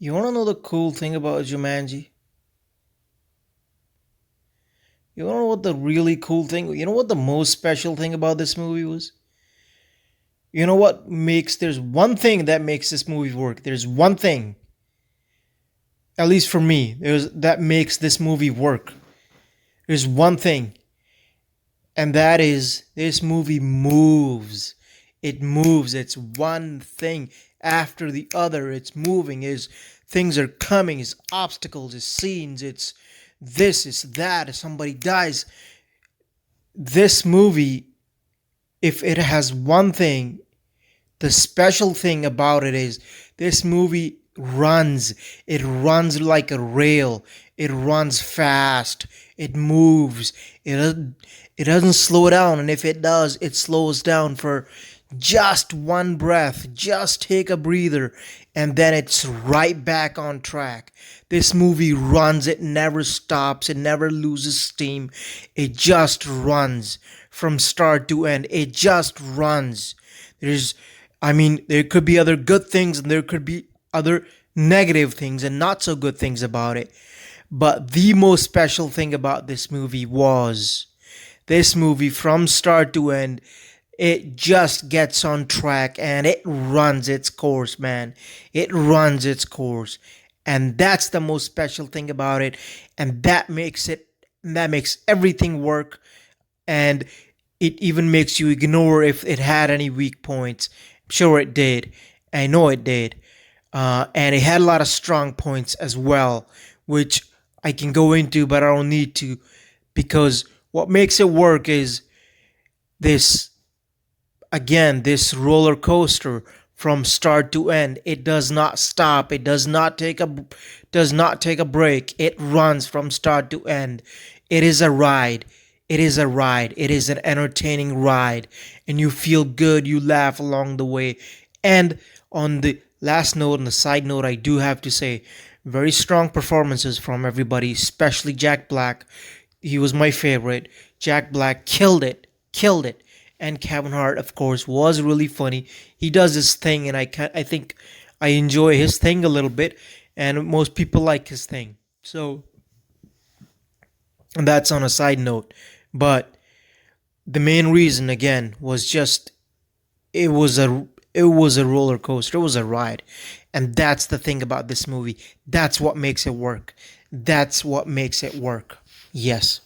You want to know the cool thing about Jumanji? You want to know what the really cool thing? You know what the most special thing about this movie was? You know what makes there's one thing that makes this movie work. There's one thing, at least for me, that makes this movie work. There's one thing, and that is this movie moves. It moves. It's one thing after the other. It's moving. Is things are coming. It's obstacles. It's scenes. It's this. It's that. If somebody dies, this movie, if it has one thing, the special thing about it is this movie runs. It runs like a rail. It runs fast. It moves. It doesn't slow down. And if it does, it slows down for just one breath. Just take a breather. And then it's right back on track. This movie runs. It never stops. It never loses steam. It just runs from start to end. It just runs. There could be other good things and there could be other negative things and not so good things about it. But the most special thing about this movie was this movie from start to end, it just gets on track and it runs its course, man. It runs its course. And that's the most special thing about it. And that makes everything work. And it even makes you ignore if it had any weak points. Sure, it did. I know it did. And it had a lot of strong points as well, which I can go into, but I don't need to, because what makes it work is this, again, this roller coaster from start to end. It does not stop. It does not take a break. It runs from start to end. It is a ride. It is a ride. It is an entertaining ride. And you feel good. You laugh along the way. And on the last note, on the side note, I do have to say, very strong performances from everybody, especially Jack Black. He was my favorite. Jack Black killed it. Killed it. And Kevin Hart, of course, was really funny. He does his thing, and I think I enjoy his thing a little bit. And most people like his thing. So that's on a side note. But the main reason again was just it was a roller coaster. It was a ride. And that's the thing about this movie. That's what makes it work. That's what makes it work. Yes.